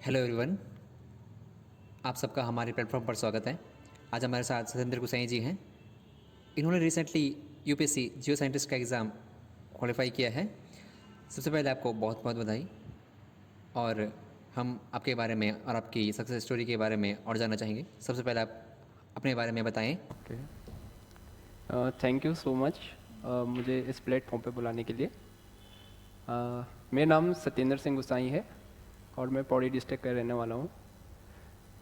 Hello everyone, आप सबका हमारे प्लेटफॉर्म पर स्वागत है। आज हमारे साथ सतेंद्र गुसाई जी हैं। इन्होंने रिसेंटली यूपीएससी जियो साइंटिस्ट का एग्ज़ाम क्वालिफाई किया है। सबसे पहले आपको बहुत बहुत बधाई। और हम आपके बारे में और आपकी सक्सेस स्टोरी के बारे में और जानना चाहेंगे। सबसे पहले आप अपने बारे में बताएं। Okay, thank you so much मुझे इस प्लेटफॉर्म पे बुलाने के लिए। मेरा नाम सत्येंद्र सिंह गुसाई है और मैं पौड़ी डिस्ट्रिक्ट का रहने वाला हूँ।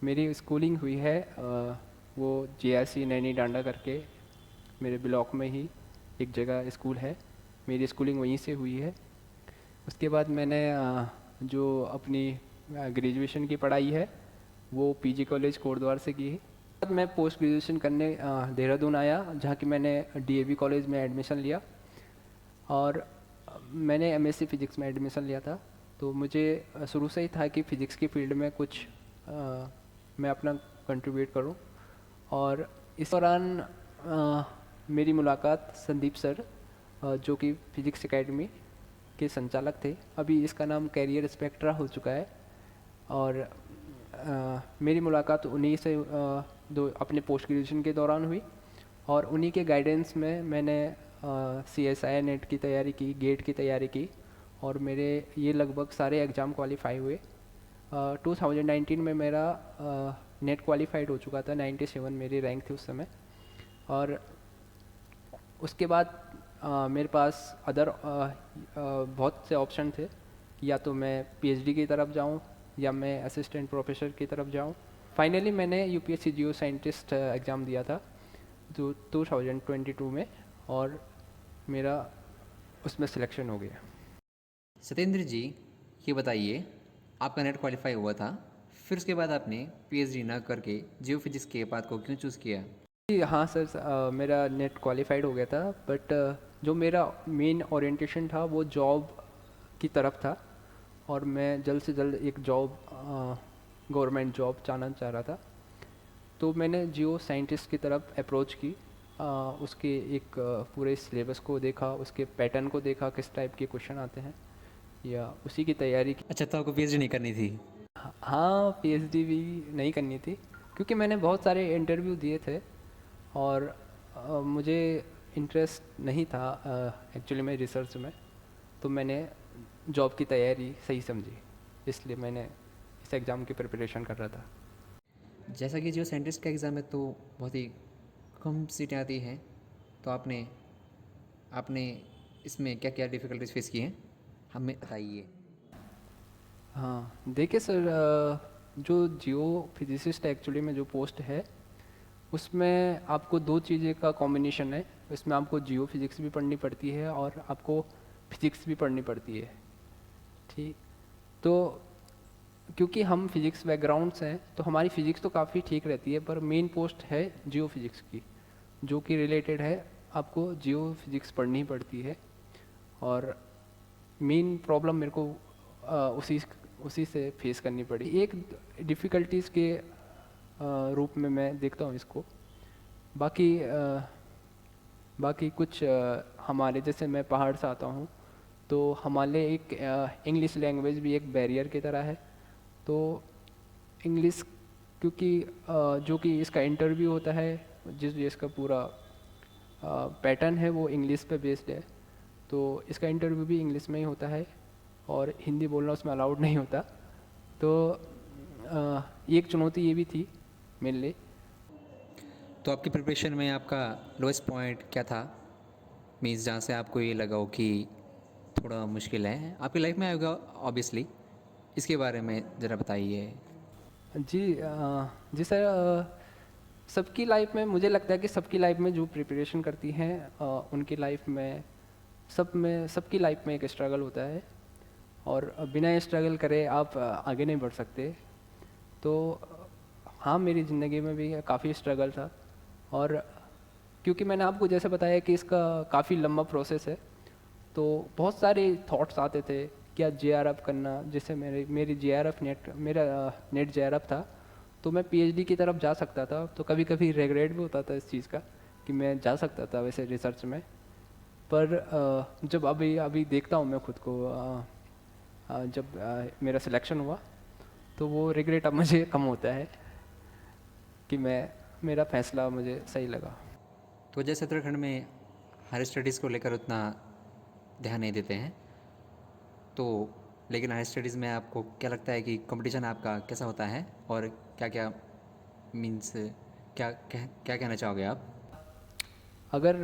मेरी स्कूलिंग हुई है वो जेआरसी नैनी डांडा करके मेरे ब्लॉक में ही एक जगह स्कूल है, मेरी स्कूलिंग वहीं से हुई है। उसके बाद मैंने जो अपनी ग्रेजुएशन की पढ़ाई है वो पीजी कॉलेज कोटद्वार से की है। बाद मैं पोस्ट ग्रेजुएशन करने देहरादून आया, जहाँ की मैंने डीएवी कॉलेज में एडमिशन लिया और मैंने एमएससी फिज़िक्स में एडमिशन लिया था। तो मुझे शुरू से ही था कि फ़िज़िक्स की फील्ड में कुछ मैं अपना कंट्रीब्यूट करूं। और इस दौरान मेरी मुलाकात संदीप सर जो कि फ़िज़िक्स एकेडमी के संचालक थे, अभी इसका नाम कैरियर स्पेक्ट्रा हो चुका है। और मेरी मुलाकात उन्हीं से दो अपने पोस्ट ग्रेजुएशन के दौरान हुई और उन्हीं के गाइडेंस में मैंने CSI नेट की तैयारी की, गेट की तैयारी की और मेरे ये लगभग सारे एग्ज़ाम क्वालिफाई हुए। 2019 में मेरा नेट क्वालिफाइड हो चुका था, 97 मेरी रैंक थी उस समय। और उसके बाद मेरे पास अदर बहुत से ऑप्शन थे, या तो मैं पीएचडी की तरफ जाऊं या मैं असिस्टेंट प्रोफेसर की तरफ जाऊं। फाइनली मैंने यूपीएससी जियो साइंटिस्ट एग्ज़ाम दिया था जो 2022 में, और मेरा उसमें सिलेक्शन हो गया। सतेंद्र जी, ये बताइए, आपका नेट क्वालिफाई हुआ था, फिर उसके बाद आपने पीएचडी ना करके जियो फिजिक्स के पाथ को क्यों चूज़ किया? जी हाँ सर, मेरा नेट क्वालिफाइड हो गया था, बट जो मेरा मेन ओरिएंटेशन था वो जॉब की तरफ था और मैं जल्द से जल्द एक जॉब, गवर्नमेंट जॉब चाह रहा था। तो मैंने जियो साइंटिस्ट की तरफ अप्रोच की। उसके एक पूरे सिलेबस को देखा, उसके पैटर्न को देखा, किस टाइप के क्वेश्चन आते हैं, या उसी की तैयारी की। अच्छा, तो आपको पीएचडी नहीं करनी थी? हाँ, पीएचडी भी नहीं करनी थी क्योंकि मैंने बहुत सारे इंटरव्यू दिए थे और मुझे इंटरेस्ट नहीं था एक्चुअली में रिसर्च में। तो मैंने जॉब की तैयारी सही समझी, इसलिए मैंने इस एग्ज़ाम की प्रिपरेशन कर रहा था। जैसा कि जियो साइंटिस्ट का एग्ज़ाम है तो बहुत ही कम सीटें आती हैं, तो आपने आपने इसमें क्या क्या डिफ़िकल्टीज फेस की हैं, हमें बताइए। हाँ देखिए सर, जो जियो फिजिसिस्ट एक्चुअली में जो पोस्ट है उसमें आपको दो चीज़ें का कॉम्बिनेशन है। इसमें आपको जियो फिजिक्स भी पढ़नी पड़ती है और आपको फिजिक्स भी पढ़नी पड़ती है। ठीक, तो क्योंकि हम फिजिक्स बैकग्राउंड से हैं तो हमारी फिजिक्स तो काफ़ी ठीक रहती है, पर मेन पोस्ट है जियो फिजिक्स की जो कि रिलेटेड है, आपको जियो फिजिक्स पढ़नी ही पड़ती है। और मेन प्रॉब्लम मेरे को उसी उसी से फेस करनी पड़ी। एक डिफ़िकल्टीज़ के रूप में मैं देखता हूँ इसको। बाकी कुछ हमारे जैसे मैं पहाड़ से आता हूँ, तो हमारे एक इंग्लिश लैंग्वेज भी एक बैरियर की तरह है। तो इंग्लिश, क्योंकि जो कि इसका इंटरव्यू होता है, जिस इसका पूरा पैटर्न है वो इंग्लिश पे बेस्ड है, तो इसका इंटरव्यू भी इंग्लिश में ही होता है और हिंदी बोलना उसमें अलाउड नहीं होता। तो एक चुनौती ये भी थी मेरे लिए। तो आपकी प्रिपरेशन में आपका लोएस्ट पॉइंट क्या था? मीन्स जहाँ से आपको ये लगा हो कि थोड़ा मुश्किल है, आपकी लाइफ में आएगा ऑब्वियसली, इसके बारे में ज़रा बताइए। जी जी सर, सबकी लाइफ में मुझे लगता है कि सबकी लाइफ में जो प्रिपरेशन करती हैं उनकी लाइफ में सबकी लाइफ में एक स्ट्रगल होता है और बिना स्ट्रगल करे आप आगे नहीं बढ़ सकते। तो हाँ, मेरी ज़िंदगी में भी काफ़ी स्ट्रगल था। और क्योंकि मैंने आपको जैसे बताया कि इसका काफ़ी लंबा प्रोसेस है, तो बहुत सारे थॉट्स आते थे क्या JRF करना, जैसे मेरी JRF नेट मेरा नेट JRF था, तो मैं पीएचडी की तरफ जा सकता था। तो कभी कभी रिग्रेट भी होता था इस चीज़ का कि मैं जा सकता था वैसे रिसर्च में। पर जब अभी अभी देखता हूँ मैं खुद को, जब मेरा सिलेक्शन हुआ तो वो रिग्रेट अब मुझे कम होता है कि मेरा फैसला मुझे सही लगा। तो जैसे उत्तराखंड में हायर स्टडीज़ को लेकर उतना ध्यान नहीं देते हैं, तो लेकिन हायर स्टडीज़ में आपको क्या लगता है कि कंपटीशन आपका कैसा होता है, और क्या क्या मीन्स क्या कहना चाहोगे आप? अगर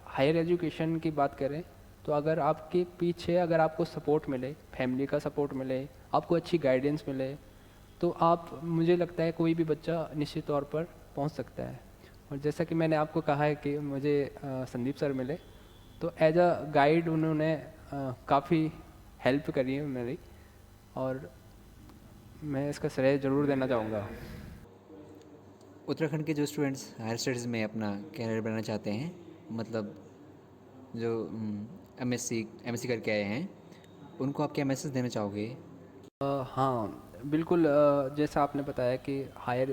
हायर एजुकेशन की बात करें तो अगर आपके पीछे अगर आपको सपोर्ट मिले, फैमिली का सपोर्ट मिले, आपको अच्छी गाइडेंस मिले, तो आप, मुझे लगता है कोई भी बच्चा निश्चित तौर पर पहुंच सकता है। और जैसा कि मैंने आपको कहा है कि मुझे संदीप सर मिले, तो एज अ गाइड उन्होंने काफ़ी हेल्प करी है मेरी, और मैं इसका श्रेय ज़रूर देना चाहूँगा। उत्तराखंड के जो स्टूडेंट्स हायर स्टडीज़ में अपना कैरियर बनाना चाहते हैं, मतलब जो एमएससी करके आए हैं, उनको आप क्या मैसेज देना चाहोगे? हाँ बिल्कुल, जैसा आपने बताया कि हायर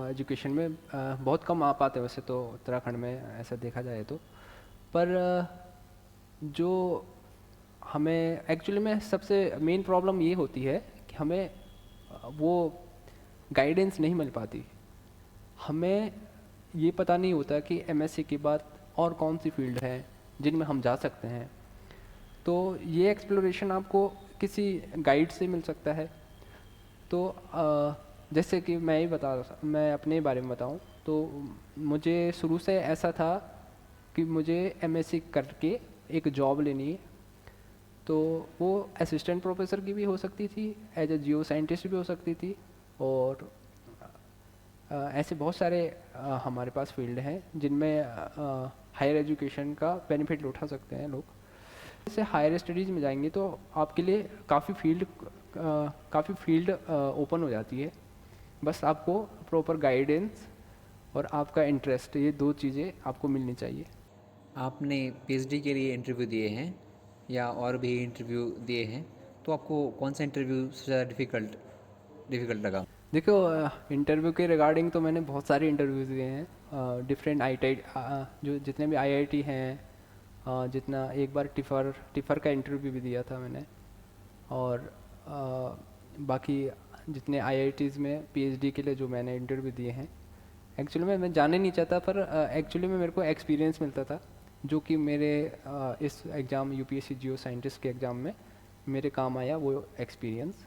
एजुकेशन में बहुत कम आ पाते हैं वैसे तो उत्तराखंड में, ऐसा देखा जाए तो। पर जो हमें एक्चुअली में सबसे मेन प्रॉब्लम ये होती है कि हमें वो गाइडेंस नहीं मिल पाती। हमें ये पता नहीं होता कि एमएससी के बाद और कौन सी फील्ड है जिनमें हम जा सकते हैं। तो ये एक्सप्लोरेशन आपको किसी गाइड से मिल सकता है। तो जैसे कि मैं अपने बारे में बताऊं तो मुझे शुरू से ऐसा था कि मुझे एमएससी करके एक जॉब लेनी है। तो वो असिस्टेंट प्रोफेसर की भी हो सकती थी, एज ए जियो साइंटिस्ट भी हो सकती थी, और ऐसे बहुत सारे हमारे पास फील्ड हैं जिनमें हायर एजुकेशन का बेनिफिट उठा सकते हैं लोग। जैसे हायर स्टडीज़ में जाएंगे तो आपके लिए काफ़ी फील्ड ओपन हो जाती है। बस आपको प्रॉपर गाइडेंस और आपका इंटरेस्ट, ये दो चीज़ें आपको मिलनी चाहिए। आपने पीएचडी के लिए इंटरव्यू दिए हैं या और भी इंटरव्यू दिए हैं, तो आपको कौन सा इंटरव्यू सबसे ज़्यादा डिफ़िकल्ट लगा? देखो, इंटरव्यू के रिगार्डिंग तो मैंने बहुत सारे इंटरव्यूज़ दिए हैं, डिफरेंट आई जो जितने भी आईआईटी हैं, जितना एक बार टिफ़र का इंटरव्यू भी दिया था मैंने, और बाकी जितने आईआईटीज़ में पीएचडी के लिए जो मैंने इंटरव्यू दिए हैं, एक्चुअली में मैं जाने नहीं चाहता, पर एक्चुअली में मेरे को एक्सपीरियंस मिलता था जो कि मेरे इस एग्ज़ाम यूपीएससी जियो साइंटिस्ट के एग्ज़ाम में मेरे काम आया, वो एक्सपीरियंस।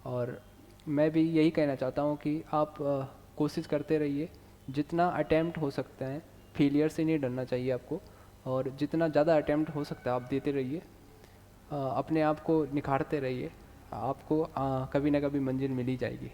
और मैं भी यही कहना चाहता हूँ कि आप कोशिश करते रहिए, जितना अटैम्प्ट हो सकता है, फेलियर से नहीं डरना चाहिए आपको, और जितना ज़्यादा अटैम्प्ट हो सकता है आप देते रहिए, अपने आप को निखारते रहिए, आपको कभी ना कभी मंजिल मिल ही जाएगी।